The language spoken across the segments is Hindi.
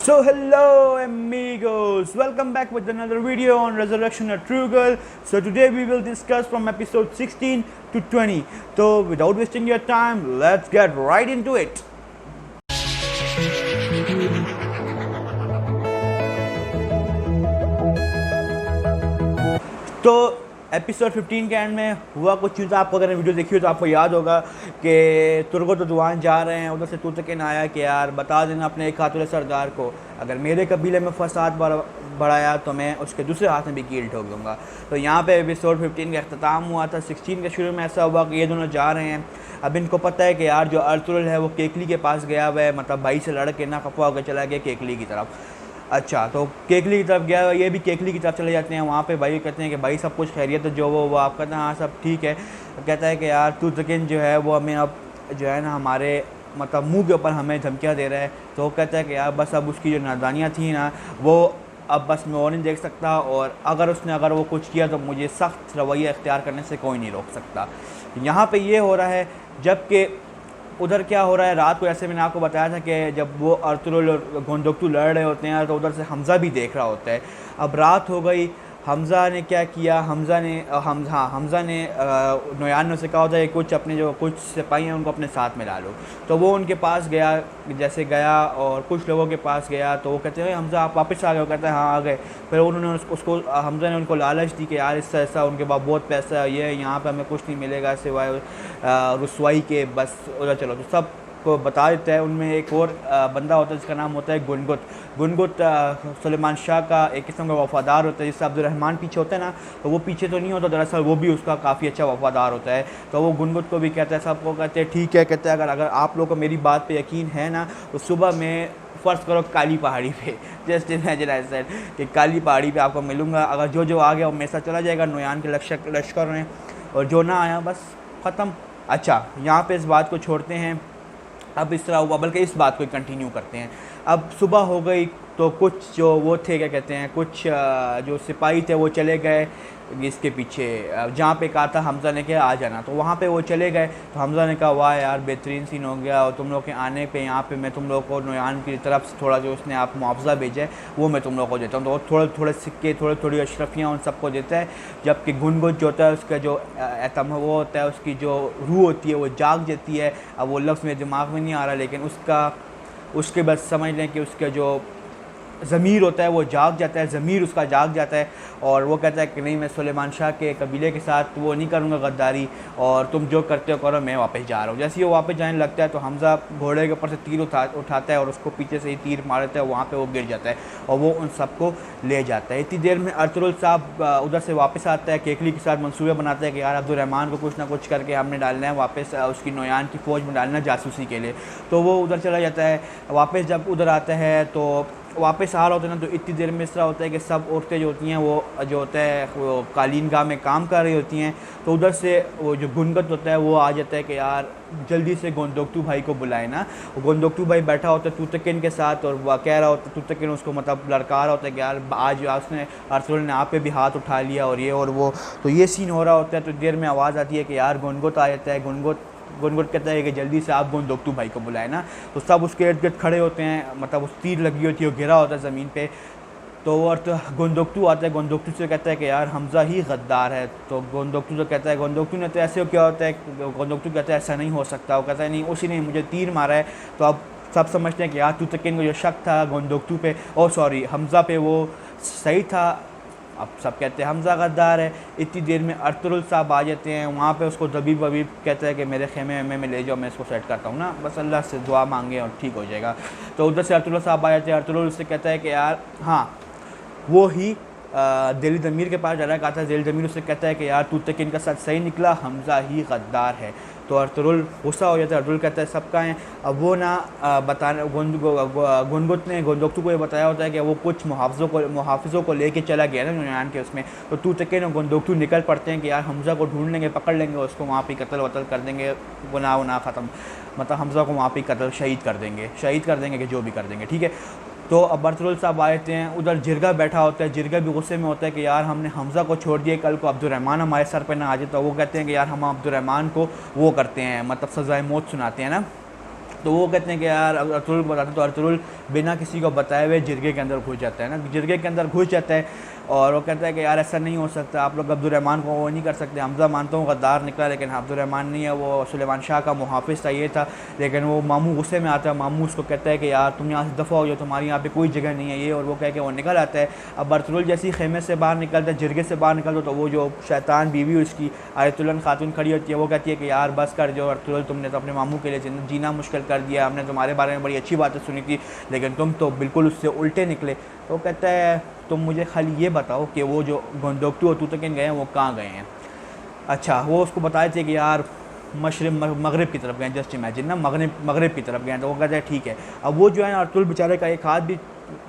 So hello amigos, welcome back with another video on Resurrection of True Girl. So today we will discuss from episode 16 to 20. So without wasting your time, let's get right into it. तो एपिसोड 15 के एंड में हुआ कुछ चीज़। आपको अगर वीडियो देखी हो तो आपको याद होगा कि तुर्गो तो दुआन जा रहे हैं, उधर से तूतकिन आया कि यार बता देना अपने एक खातून सरदार को, अगर मेरे कबीले में फसाद बढ़ाया तो मैं उसके दूसरे हाथ में भी कील ठोक दूँगा। तो यहाँ पे एपिसोड 15 का अख्ताम हुआ था। 16 के शुरू में ऐसा हुआ कि ये दोनों जा रहे हैं। अब इनको पता है कि यार जो अर्तुगरुल है वो केकली के पास गया हुआ है, मतलब भाई से लड़ के ना खफा होकर चला गया केकली की तरफ। अच्छा, तो केकली की तरफ गया, ये भी केकली की तरफ चले जाते हैं। वहाँ पे भाई कहते हैं कि भाई सब कुछ खैरियत है, जो वो आप कहते हैं हाँ सब ठीक है। कहता है कि यार तूतकिन जो है वो हमें अब जो है ना हमारे मतलब मुंह के ऊपर हमें धमकियाँ दे रहा है। तो वो कहता है कि यार बस अब उसकी जो नादानियाँ थी ना वो अब बस मैं और नहीं देख सकता, और अगर वो कुछ किया तो मुझे सख्त रवैया इख्तियार करने से कोई नहीं रोक सकता। यहाँ पर ये हो रहा है, जबकि उधर क्या हो रहा है रात को, ऐसे मैंने आपको बताया था कि जब वो अर्तुगरुल और गोंदोक्तू लड़ रहे होते हैं तो उधर से हमज़ा भी देख रहा होता है। अब रात हो गई, हमज़ा ने क्या किया, हमज़ा ने नोयान से कहा होता है कि कुछ अपने जो कुछ सिपाही हैं उनको अपने साथ में ला लो। तो वो उनके पास गया, जैसे गया और कुछ लोगों के पास गया तो वो कहते हैं हमज़ा आप वापस आ गए? वो कहता है हाँ आ गए। फिर उन्होंने उसको हमज़ा ने उनको लालच दी कि यार इससे ऐसा उनके पास बहुत पैसा है, ये यहाँ पे हमें कुछ नहीं मिलेगा सिवाय रुसवाई के, बस उधर चलो। तो सब को बता देता है। उनमें एक और बंदा होता है जिसका नाम होता है गुनगुत सुलेमान शाह का एक किस्म का वफ़ादार होता है। जिससे अब्दुर्रहमान पीछे होता है ना, तो वो पीछे तो नहीं होता, दरअसल वो भी उसका काफ़ी अच्छा वफ़ादार होता है। तो वो गुनगुत को भी कहता है, सबको कहते हैं ठीक है, कहते हैं अगर आप लोगों को मेरी बात पे यकीन है ना तो सुबह में फ़र्ज़ करो काली पहाड़ी पे, जस्ट इमेजिन आई सेड कि काली पहाड़ी पे आपको मिलूँगा। अगर जो आ गया वो मेरे साथ चला जाएगा नोयान के लश्कर में, और जो ना आया बस ख़त्म। अच्छा, यहाँ पे इस बात को छोड़ते हैं। अब इस तरह हुआ, बल्कि इस बात को कंटिन्यू करते हैं। अब सुबह हो गई तो कुछ जो वो थे क्या कहते हैं, कुछ जो सिपाही थे वो चले गए इसके पीछे, जहाँ पे कहा था हमज़ा ने कहा आ जाना, तो वहाँ पे वो चले गए। तो हमज़ा ने कहा वाह यार बेहतरीन सीन हो गया, और तुम लोग के आने पे यहाँ पे मैं तुम लोग को नोयान की तरफ से थोड़ा जो उसने आप मुआवजा भेजा है वो मैं तुम लोग को देता हूँ। तो थोड़े थोड़े सिक्के, थोड़ी अशरफियाँ उन सबको देता है। जबकि गुनगुत जो होता है उसका जो एतम वो होता है, उसकी जो रूह होती है वो जाग जाती है। अब वो लफ्ज़ मेरे दिमाग में नहीं आ रहा, लेकिन उसके बाद समझ लें कि उसका जो ज़मीर होता है वो जाग जाता है, ज़मीर उसका जाग जाता है, और वो कहता है कि नहीं मैं सुलेमान शाह के कबीले के साथ वो नहीं करूँगा गद्दारी, और तुम जो करते हो करो, मैं वापस जा रहा हूँ। जैसे ही वो वापस जाने लगता है तो हमज़ा घोड़े के ऊपर से तीर उठाता है और उसको पीछे से ही तीर मारता है, वहाँ पे वो गिर जाता है और वो उन सबको ले जाता है। इतनी देर में अर्तुगरुल साहब उधर से वापस आता है, केकली के साथ मंसूबे बनाता है कि यार अब्दुर्रहमान को कुछ ना कुछ करके हमने डालना है वापस उसकी नोयान की फ़ौज में डालना जासूसी के लिए। तो वो उधर चला जाता है। वापस जब उधर आता है तो वापस आ रहा होता है ना, तो इतनी देर में इस तरह होता है कि सब औरतें जो होती हैं वो जो होता है वो कालीन गाह में काम कर रही होती हैं। तो उधर से वो जो गुनगुत होता है वो आ जाता है कि यार जल्दी से गोंदोक्तू भाई को बुलाए ना। गोंदोक्तू भाई बैठा होता है तूतकिन के साथ, और वह कह रहा होता है, तूतकिन उसको मतलब लड़का रहा होता है कि यार आज उसने अर्तुगरुल ने आप पे भी हाथ उठा लिया और ये और वो। तो ये सीन हो रहा होता है। तो देर में आवाज़ आती है कि यार गुनगुत आ जाता है। गुनगुत कहता है कि जल्दी से आप गोंदोक्तू भाई को बुलाए ना। तो सब उसके इर्द गिर्द खड़े होते हैं, मतलब उस तीर लगी होती है, गिरा होता है ज़मीन पे। तो गोंदोक्तू आता है, गोंदोक्तू से कहता है कि यार हमज़ा ही गद्दार है। तो गोंदोक्तू तो कहता है, गोंदोक्तू ने तो ऐसे क्या होता है, गोंदोक्तू कहता है ऐसा नहीं हो सकता। वो कहता है नहीं उसी ने मुझे तीर मारा है। तो अब सब समझते हैं कि यार तूतकिन को जो शक था गोंदोक्तू पे, हमज़ा पे, वो सही था। अब सब कहते हैं हमज़ा गद्दार है। इतनी देर में अर्तुगरुल साहब आ जाते हैं। वहाँ पे उसको दबीब वबीब कहता है कि मेरे खेमे में ले जाओ, मैं इसको सेट करता हूँ ना, बस अल्लाह से दुआ मांगे और ठीक हो जाएगा। तो उधर से अर्तुगरुल साहब आ जाते हैं। अर्तुगरुल उससे कहता है कि यार हाँ वो ही दिल ज़मीर के पास जा रहा है। कहा था दिल ज़मीर उससे कहता है कि यार तूतकिन का साथ सही निकला, हमज़ा ही गद्दार है। तो अर्तुगरुल गुस्सा हो जाता है। अर्तुगरुल कहता है सबका है। अब वो ना बताने गुनगुत ने गोंदोक्तू को ये बताया होता है कि वो कुछ मुहाफ़िज़ों को लेके चला गया ना नोयान के उसमें। तो तूतकिन और गोंदोक्तू निकल पड़ते हैं कि यार हमज़ा को ढूंढ लेंगे, पकड़ लेंगे, उसको वहाँ पे कत्ल वतल कर देंगे, गुनाह ख़त्म, मतलब हमज़ा को वहाँ पे कत्ल शहीद कर देंगे कि जो भी कर देंगे, ठीक है। तो अब अर्तुगरुल साहब आए थे। उधर जिरगा बैठा होता है। जिरगा भी गुस्से में होता है कि यार हमने हमज़ा को छोड़ दिया, कल को अब्दुर्रहमान हमारे सर पे ना आ जाए। तो वो कहते हैं कि यार हम अब्दुर्रहमान को वो करते हैं, मतलब सज़ाए मौत सुनाते हैं ना। तो वो कहते हैं कि यार अर्तुगरुल को बताते हैं, तो अर्तुगरुल बिना किसी को बताए हुए जिरगे के अंदर घुस जाता है ना, जिरगे के अंदर घुस जाता है और वो कहता है कि यार ऐसा नहीं हो सकता, आप लोग अब्दुर्रहमान को वो नहीं कर सकते। हमज़ा मानता हूँ गद्दार निकला, लेकिन अब्दुर्रहमान नहीं है, वो सुलेमान शाह का मुहाफ़िज़ था, ये था। लेकिन वो मामू गुस्से में आता है, मामू उसको कहता है कि यार तुम यहाँ से दफ़ा हो जाओ, तुम्हारी यहाँ पे कोई जगह नहीं है ये, और वो कह के वो निकल आता है। अब अर्तुगरुल जैसे ही खेमे से बाहर निकलता है, जिरगे से बाहर निकलता, तो वो जो शैतान बीवी उसकी आयतुल्लाह खातून खड़ी होती है, वो कहती है कि यार बस कर जो अर्तुगरुल, तुमने तो अपने मामू के लिए जीना मुश्किल कर दिया, हमने तुम्हारे बारे में बड़ी अच्छी बातें सुनी थी, लेकिन तुम तो बिल्कुल उससे उल्टे निकले। तो कहता है तुम मुझे खाली ये बताओ कि वो जो गोंदोकतू और तूतकिन गए हैं वो कहाँ गए हैं। अच्छा, वो उसको बताए थे कि यार मगरिब की तरफ गए, जस्ट इमेजिन ना, मगरिब की तरफ गए। तो वो कहते हैं ठीक है। अब वो जो है ना, अर्तुगरुल बेचारे का एक हाथ भी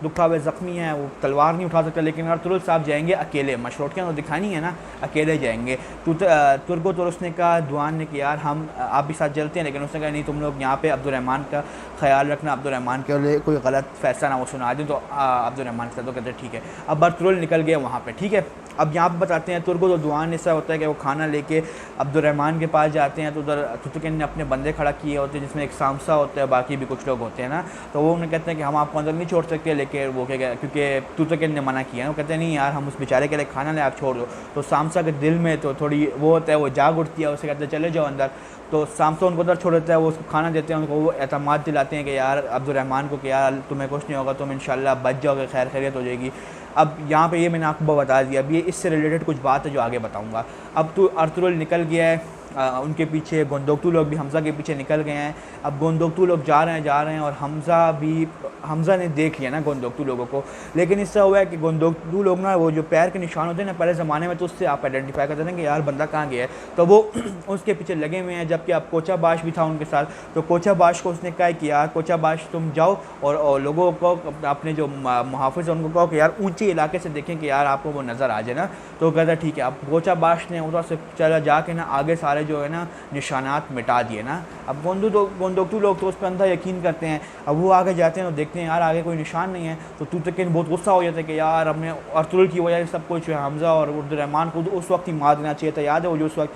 दुखा हुआ ज़ख्मी है, वो तलवार नहीं उठा सकता, लेकिन अर्तुगरुल साहब जाएंगे अकेले, मशरोटियाँ तो दिखानी है ना, अकेले जाएंगे। तुर्को तो उसने कहा, दुआन ने कि यार हम आप भी साथ चलते हैं, लेकिन उसने कहा नहीं, तुम लोग यहाँ पे अब्दुर्रहमान का ख्याल रखना, अब्दुर्रहमान के लिए कोई गलत फैसला ना वो सुना दें। तो अब्दुर्रहमान के साथ तो कहते हैं ठीक है। अब अर्तुगरुल निकल गए वहाँ पर, ठीक है। अब यहाँ पर बताते हैं तुर्को तो दुआन ऐसा होता है कि वो खाना लेके अब्दुर्रहमान के पास जाते हैं, तो उधर तूतकिन ने अपने बंदे खड़ा किए होते हैं, जिसमें एक सामसा होता है, बाकी भी कुछ लोग होते हैं ना। तो वो उन्हें कहते हैं कि हम आपको अंदर नहीं छोड़ सकते, लेकिन वो क्या, क्योंकि तूतकिन ने मना किया है। वो कहते हैं नहीं यार, हम उस बेचारे के लिए खाना ले, आप छोड़ दो। तो सामसा के दिल में तो थोड़ी वो होता है, वो जाग उठती है, उसे कहते हैं चले जाओ अंदर। तो सामसा उनको उधर छोड़ देता है, वो उसको खाना देते हैं, उनको वो एतमाद दिलाते हैं कि यार अब्दुर्रहमान को कि यार तुम्हें कुछ नहीं होगा, तुम इंशाल्लाह बच जाओगे, खैर खैरियत हो जाएगी। अब यहाँ पे ये मैंने आपको बता दिया, अब ये इससे रिलेटेड कुछ बात है जो आगे बताऊँगा। अब तो अर्तुगरुल निकल गया है, उनके पीछे गोंदोकतू लोग भी हमज़ा के पीछे निकल गए हैं। अब गोंदोकतू लोग जा रहे हैं और हमज़ा ने देख लिया ना गोंदोकतू लोगों को। लेकिन इससे हुआ है कि गोंदोकतू लोग ना, वो जो पैर के निशान होते हैं ना पहले ज़माने में, तो उससे आप आइडेंटिफाई करते थे कि यार बंदा कहाँ गया है, तो वो उसके पीछे लगे हुए हैं। जबकि अब कोचा बाश भी था उनके साथ, तो कोचा बाश को उसने कहा कि यार कोचा बाश तुम जाओ और लोगों को, अपने जो मुहाफ़िज़ हैं उनको कहो कि यार ऊँचे इलाके से देखें कि यार आपको वो नज़र आ जाए ना। तो कहता ठीक है। अब कोचा बाश ने उधर से चला जाके ना आगे सारे जो है ना निशानात मिटा दिए ना। अब गोंदोकतू लोग तो उस पर अंधा यकीन करते हैं। अब वो आगे जाते हैं तो देखते हैं यार आगे कोई निशान नहीं है, तो तूतकिन बहुत गुस्सा हो जाता है कि यार हमने अर्तुगरुल की वजह से सब कुछ हमज़ा और अब्दुर्रहमान को उस वक्त ही मार देना चाहिए था। याद है वो जो उस वक्त,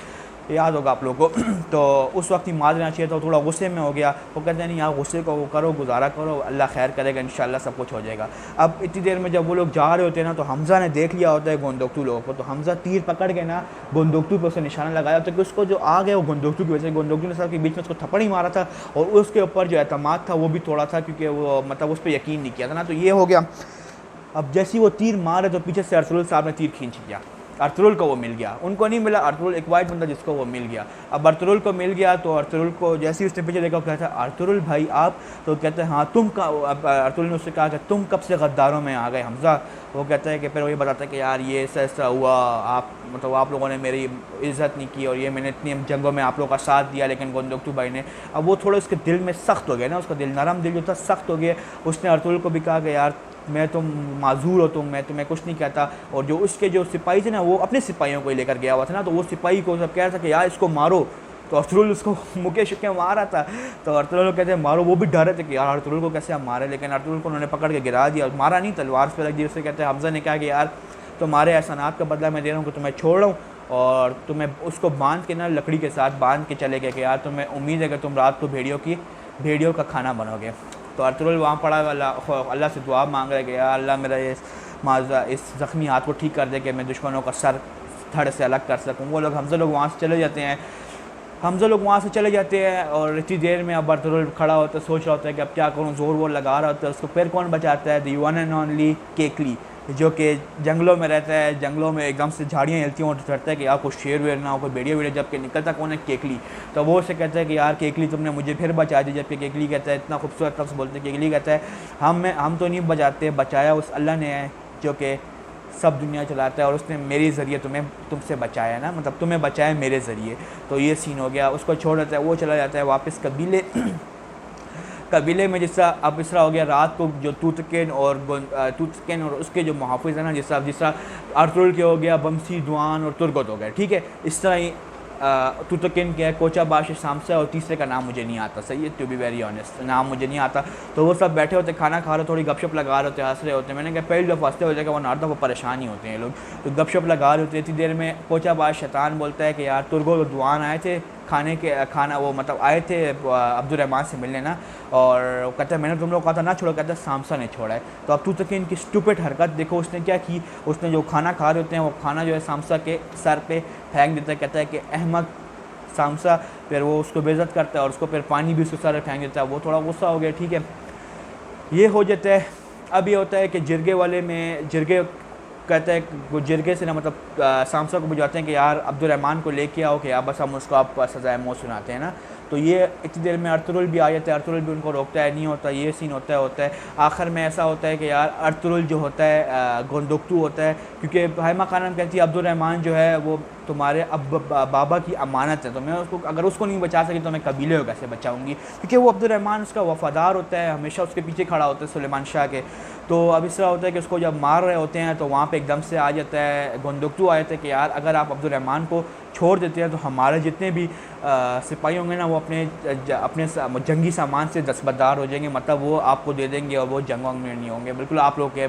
याद होगा आप लोगों को तो उस वक्त ही मार देना चाहिए था। थोड़ा गुस्से में हो गया। वो कहते हैं नहीं यार, गुस्से को वो करो, गुजारा करो, अल्लाह खैर करेगा, इंशाल्लाह सब कुछ हो जाएगा। अब इतनी देर में जब वो लोग जा रहे होते हैं ना, तो हमज़ा ने देख लिया होता है गोंदोकतू लोगों को। तो हमज़ा तीर पकड़ के ना गोंदोकतू पर उसे निशाना लगाया होता है कि उसको जो आ गया वो गोंदोकतू की वजह से, गोंदोकतू ने सब के बीच में उसको थप्पड़ ही मारा था, और उसके ऊपर जो एतमाद था वो भी थोड़ा था, क्योंकि वो मतलब उस पर यकीन नहीं किया था ना। तो ये हो गया। अब जैसे वो तीर मारे तो पीछे से अर्तुगरुल साहब ने तीर खींच लिया। अर्तुगरुल को वो मिल गया, उनको नहीं मिला। अर्तुगरुल एक वाइट बंदा जिसको वो मिल गया। अब अर्तुगरुल को मिल गया, तो अर्तुगरुल को जैसे ही उसने पीछे देखा, कहता है अर्तुगरुल भाई आप, तो कहते हैं हाँ तुम का। अब अर्तुगरुल ने उससे कहा कि तुम कब से गद्दारों में आ गए हमज़ा। वो कहता है कि फिर वही बताता है कि यार ये ऐसा हुआ, आप मतलब आप लोगों ने मेरी इज़्ज़त नहीं की, और ये मैंने इतनी जंगों में आप लोगों का साथ दिया, लेकिन गोंदोकतू भाई ने। अब वो थोड़ा उसके दिल में सख्त हो गया ना, उसका दिल नरम दिल जो था सख्त हो गया। उसने अर्तुगरुल को भी कहा कि यार मैं तुम माजूर हो, मैं तुम्हें कुछ नहीं कहता। और जो उसके जो सिपाही थे ना, वो अपने सिपाहियों को ही लेकर गया हुआ था ना, तो वो सिपाही को सब कह रहा था कि यार इसको मारो। तो अर्तुगरुल उसको मुके शुके मार रहा था। तो अर्तुगरुल कहते हैं मारो, वो भी डर रहे थे कि यार अर्तुगरुल को कैसे हम मारे, लेकिन अर्तुगरुल को उन्होंने पकड़ के गिरा दिया, मारा नहीं, तलवार पर रख दी। उससे कहते हैं हमज़ा ने कहा कि यार तुम्हारे एहसानात का बदला मैं दे रहा हूँ कि तुम्हें छोड़ रहा हूँ, और तुम्हें उसको बांध के ना लकड़ी के साथ बांध के चले गए कि यार तुम्हें उम्मीद है कि तुम रात को भेड़ियों का खाना बनोगे। तो अर्तुगरुल वहाँ पड़ा अल्लाह से दुआ मांग रहा है कि यार अल्लाह मेरा इस ज़ख्मी हाथ को ठीक कर दे कि मैं दुश्मनों का सर धड़ से अलग कर सकूँ। वो लोग हमज़ा लोग वहाँ से चले जाते हैं। और इतनी देर में अब अर्तुगरुल खड़ा होता है, सोच रहा होता है कि अब क्या करूँ, ज़ोर वोर लगा रहा होता है। उसको फिर कौन बचाता है, द वन एंड ओनली केकली, जो कि जंगलों में रहता है। जंगलों में एकदम से झाड़ियाँ हिलती हैं और डरता है कि यार कुछ शेर वेर ना हो, कोई भेड़िया वेड़िया। जबकि निकलता कौन है, केकली। तो वो उसे कहता है कि यार केकली तुमने मुझे फिर बचा दी। जबकि केकली कहता है, इतना खूबसूरत लफ्ज़ बोलते हैं, केकली कहता है हम तो नहीं बचाते, बचाया उस अल्लाह ने है जो कि सब दुनिया चलाता है, और उसने मेरे ज़रिए तुमसे बचाया ना, मतलब तुम्हें बचाया मेरे ज़रिए। तो ये सीन हो गया। उसको छोड़ देता है, वो चला जाता है वापस कबीले में। जिस तरह अब इस तरह हो गया, रात को जो तूतकिन और उसके जो मुहाफ़िज़ हैं ना, जिस तरह अर्तुगरुल के हो गया, बमसी, दुआन और तुर्गत हो गए, ठीक है। इस तरह ही तूतकिन के कोचा बाश, सामसा, और तीसरे का नाम मुझे नहीं आता, सही है, टू बी वेरी ऑनेस्ट, नाम मुझे नहीं आता। तो वो सब बैठे होते, खाना खा रहे, थोड़ी गपशप लगा रहे होते, हंस रहे होते। मैंने कहा पहली दफ़ा हंसते हो जाएगा, वरना हर दफ़ा परेशान ही होते हैं लोग। तो गपशप लगा रहे होते। इतनी देर में कोचा बाश शैतान बोलता है कि यार तुर्गो दुआन आए थे खाना वो मतलब आए थे अब्दुलरहमान से मिलने ना, और वो कहता है मैंने तुम लोग कहा था ना छोड़ो, कहता है सामसा ने छोड़ा है। तो अब तूतकीन की स्टूपिड हरकत देखो उसने क्या की, उसने जो खाना खा रहे होते हैं वो खाना जो है सामसा के सर पे फेंक देता है, कहता है कि अहमक सामसा। फिर वो उसको बेइज्जत करता है और उसको फिर पानी भी उसके सर पे फेंक देता है। वो थोड़ा गुस्सा हो गया, ठीक है ये हो जाता है। अब ये होता है कि जिरगे वाले में जिरगे कहता है वो जिरगे से ना मतलब सामसा को बुझाते हैं कि यार अब्दुलरहमान को लेके आओ कि यार बस हम उसको आप सज़ाए मौत सुनाते हैं ना। तो ये इतनी देर में अर्तुरुल भी आ जाता है, अर्तुरुल भी उनको रोकता है, नहीं होता ये सीन होता है। आखिर में ऐसा होता है कि यार अर्तुरुल जो होता है गोंदुकतू होता है, क्योंकि हाइमा खानम कहती है अब्दुलरहमान जो है वो तुम्हारे अब बाबा की अमानत है, तो मैं उसको अगर उसको नहीं बचा सकी तो मैं कबीले को कैसे बचाऊंगी, क्योंकि वो अब्दुलरहमान उसका वफ़ादार होता है, हमेशा उसके पीछे खड़ा होता है सुलेमान शाह के। तो अब इस तरह होता है कि उसको जब मार रहे होते हैं तो वहाँ पे एकदम से आ जाता है गोंदुकतू आ जाता है कि यार अगर आप अब्दुलरहमान को छोड़ देते हैं तो हमारे जितने भी सिपाही होंगे ना वो अपने जंगी सामान से दस्तबरदार हो जाएंगे, मतलब वो आपको दे देंगे और वो जंग वंग में नहीं होंगे, बिल्कुल आप लोग के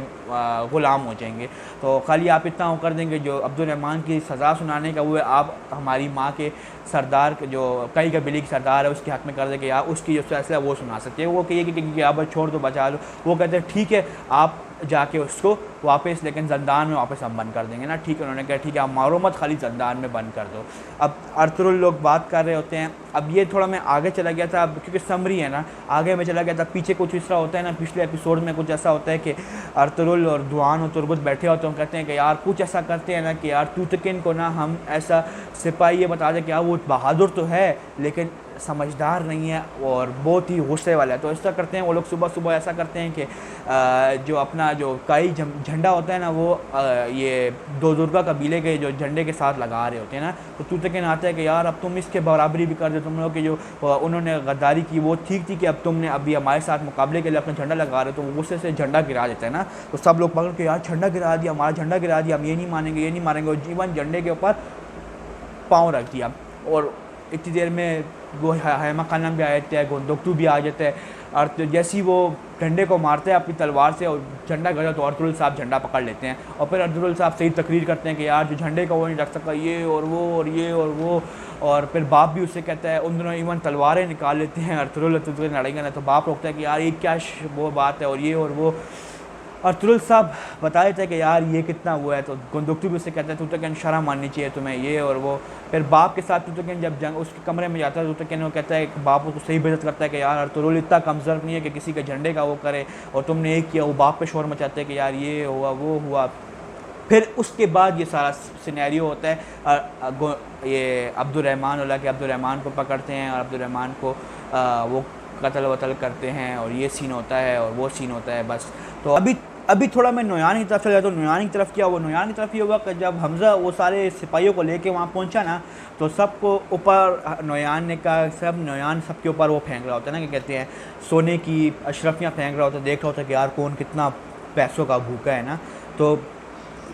ग़ुलाम हो जाएंगे। तो खाली आप इतना वो कर देंगे जो अब्दुलरहमान की सज़ा सुनाने का वो है आप हमारी माँ के सरदार जो कई कबीले की सरदार है उसके हक़ में कर देंगे, या उसकी जो फैसला वो सुना सकते हैं। वो कहिए कि आप छोड़ दो बचा लो, वो कहते हैं ठीक है आप जाके उसको वापस लेकिन ज़ंदान में वापस हम बंद कर देंगे ना, ठीक है। उन्होंने कहा ठीक है आप मारो मत, खाली ज़ंदान में बंद कर दो। अब अर्तुरुल लोग बात कर रहे होते हैं। अब ये थोड़ा मैं आगे चला गया था, अब क्योंकि समरी है ना आगे मैं चला गया था, पीछे कुछ इस तरह होता है ना, पिछले एपिसोड में कुछ ऐसा होता है कि अर्तुरुल और दुआन और तुरबुत बैठे होते हैं, कहते हैं कि यार कुछ ऐसा करते हैं ना कि यार तूतकिन को ना हम ऐसा सिपाही ये बता दें कि यार वो बहादुर तो है लेकिन समझदार नहीं है और बहुत ही गुस्से वाला है। तो ऐसा करते हैं वो लोग सुबह सुबह ऐसा करते हैं कि जो अपना जो काई झंडा होता है ना वो ये दो दुर्गा कबीले के जो झंडे के साथ लगा रहे होते हैं ना, तो तूतकिन आता है कि यार अब तुम इसके बराबरी भी कर दो, तुम लोग की जो उन्होंने गद्दारी की वो ठीक थी कि अब तुमने अभी हमारे साथ मुकाबले के लिए अपना झंडा लगा रहे हो, तो वो गुस्से से झंडा गिरा देता है ना। तो सब लोग पकड़ के यार झंडा गिरा दिया, हमारा झंडा गिरा दिया, हम ये नहीं मानेंगे ये नहीं मानेंगे, और जीवन झंडे के ऊपर पाँव रख दिया। और इतनी देर में वो हाइमा खानम भी आ जाता है, गोंदुकतू भी आ जाता है, और जैसे ही वो झंडे को मारते हैं अपनी तलवार से और झंडा गिरा तो अर्तुरुल साहब झंडा पकड़ लेते हैं, और फिर अर्तुरुल साहब सही तकरीर करते हैं कि यार जो झंडे का वो नहीं रख सकता ये और वो और ये और वो। और फिर बाप भी उससे कहता है, उन दोनों इवन तलवारें निकाल लेते हैं, अर्तुरुल लड़ेंगे ना, तो बाप रोकता है कि यार ये क्या वो बात है और ये और वो। अर्तुरुल साहब बता देते हैं कि यार ये कितना वो है, तो गोंदुकतू भी उससे कहता है तूतकिन शर्म माननी चाहिए तुम्हें ये और वो। फिर बाप के साथ तूतकिन जब जंग उसके कमरे में जाता है तूतकिन वो कहता है कि बाप उसको सही बेइज्जत करता है कि यार अर्तुरुल इतना कमज़ोर नहीं है कि किसी के झंडे का वो करे, और तुमने एक किया। वो बाप पे शोर मचाते हैं कि यार ये हुआ वो हुआ। फिर उसके बाद ये सारा सिनेरियो होता है, ये अब्दुलरहमान वाला कि अब्दुलरहमान को पकड़ते हैं और अब्दुलरहमान को वो कत्ल वतल करते हैं, और ये सीन होता है और वो सीन होता है बस। तो अभी थोड़ा मैं नोयान की तरफ चला जाता हूँ। नोयान की तरफ क्या हुआ, नोयान की तरफ ये हुआ कि जब हमज़ा वो सारे सिपाहियों को लेके वहाँ पहुँचा ना, तो सबको ऊपर नोयान ने कहा नोयान सबके ऊपर वो फेंक रहा होता है ना, कि कहते हैं सोने की अशरफियाँ फेंक रहा होता है, देख रहा होता है कि यार कौन कितना पैसों का भूखा है ना। तो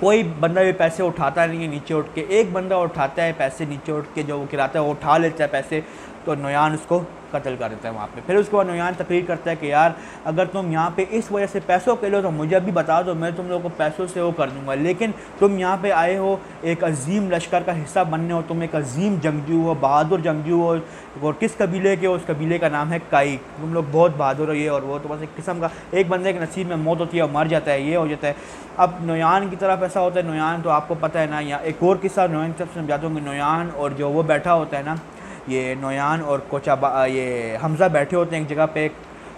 कोई बंदा भी पैसे उठाता नहीं है नीचे उठ के, एक बंदा उठाता है पैसे नीचे उठ के, जो वो गिराता है वो उठा लेता है पैसे, तो नोयान उसको कत्ल कर देता है वहाँ पे। फिर उसके बाद नोयान तकरीर करता है कि यार अगर तुम यहाँ पे इस वजह से पैसों के लो तो मुझे भी बता दो, मैं तुम लोगों को पैसों से वो कर दूँगा, लेकिन तुम यहाँ पे आए हो एक अजीम लश्कर का हिस्सा बनने हो, तुम एक अजीम जंगजू हो, बहादुर जंगजू हो, और किस कबीले के हो, उस कबीले का नाम है काई, तुम लोग बहुत बहादुर हो ये और वो। तो बस एक किस्म का एक बंदे के नसीब में मौत होती है और मर जाता है, ये हो जाता है। अब नोयान की तरफ ऐसा होता है, नोयान तो आपको पता है ना, यहाँ एक और किस्सा नोयान की तरफ से समझाता हूँ। नोयान और जो वो बैठा होता है ना, ये नोयान और ये हमज़ा बैठे होते हैं एक जगह पे,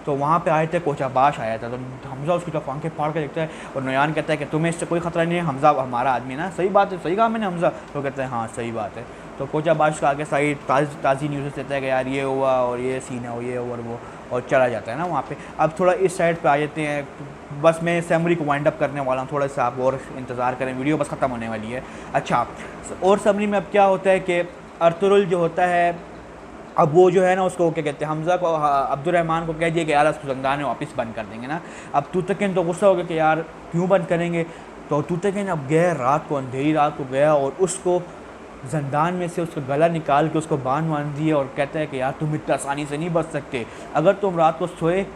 तो वहाँ पे आए थे कोचाबाश आया था, तो हमज़ा उसकी तरफ आंखें फाड़ के देखता है और नोयान कहता है कि तुम्हें इससे कोई ख़तरा नहीं है, हमज़ा हमारा आदमी ना, सही बात है, सही कहा मैंने हमज़ा, तो कहता है हाँ सही बात है। तो कोचाबाश का आगे सारी ताज़ी न्यूज़ देता है कि यार ये हुआ और ये सीन है और ये और वो, और चला जाता है ना वहाँ पे। अब थोड़ा इस साइड पे आ जाते हैं, बस मैं समरी को वाइंड अप करने वाला हूँ, थोड़ा सा आप और इंतज़ार करें, वीडियो बस ख़त्म होने वाली है। अच्छा, और समरी में अब क्या होता है कि अर्तुरुल जो होता है, अब वो जो है ना उसको क्या कहते हैं, हमज़ा को अब्दुलरहमान को कह दिया कि यार उसको ज़ंदान में वापस बंद कर देंगे ना। अब तूतकिन तो गुस्सा हो गया कि यार क्यों बंद करेंगे, तो तूतकिन अब गया रात को, अंधेरी रात को गया और उसको ज़ंदान में से उसका गला निकाल के उसको बांध दिया, और कहता है कि यार तुम इतना आसानी से नहीं बच सकते, अगर तुम रात को सोए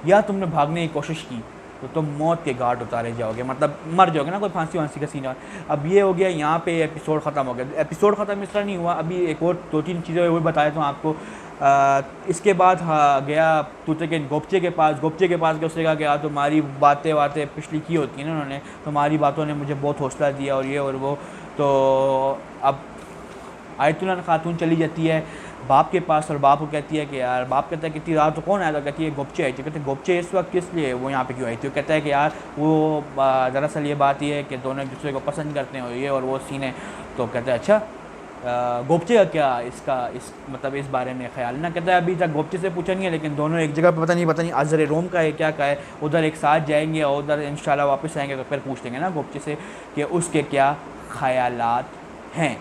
या तुमने भागने की कोशिश की तो तुम मौत के घाट उतारे जाओगे, मतलब मर जाओगे ना, कोई फांसी वांसी का सीन। अब ये हो गया, यहाँ पे एपिसोड ख़त्म हो गया। एपिसोड ख़त्म इस तरह नहीं हुआ, अभी एक और 2-3 चीज़ें वो बताया था आपको। इसके बाद गया तूते के गोपचे के पास गया, उसने कहा कि यार तुम्हारी बातें पिछली की होती हैं ना उन्होंने, तुम्हारी बातों ने मुझे बहुत हौसला दिया और ये और वो। तो अब आयतुल्ला खातून चली जाती है बाप के पास और बाप को कहती है कि यार, बाप कहता है कि इतनी रात तो कौन आया था, कहती है गोपचे आई थी। कहते हैं गोपचे इस वक्त किस लिए वो यहाँ पे क्यों आई थी? वो कहता है कि यार वो दरअसल ये बात ये है कि दोनों एक दूसरे को पसंद करते हैं और ये और वो सीन है। तो कहता है अच्छा गोपचे का क्या इस मतलब इस बारे में ख्याल ना? कहता है अभी तक गोपचे से पूछा नहीं है, लेकिन दोनों एक जगह पे पता नहीं अजर रोम का है क्या का है, उधर एक साथ जाएंगे और उधर इंशाल्लाह वापस आएंगे तो फिर पूछ लेंगे ना गोपचे से कि उसके क्या ख्यालात हैं।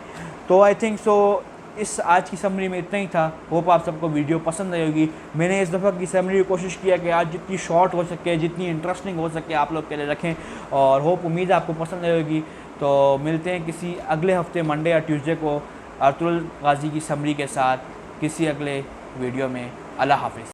तो आई थिंक सो इस आज की समरी में इतना ही था। होप आप सबको वीडियो पसंद आई होगी। मैंने इस दफ़ा की समरी की कोशिश किया कि आज जितनी शॉर्ट हो सके, जितनी इंटरेस्टिंग हो सके आप लोग के लिए रखें, और होप उम्मीद है आपको पसंद आई होगी। तो मिलते हैं किसी अगले हफ्ते मंडे या ट्यूसडे को अर्तुगरुल गाजी की समरी के साथ किसी अगले वीडियो में। अल्लाह हाफिज़।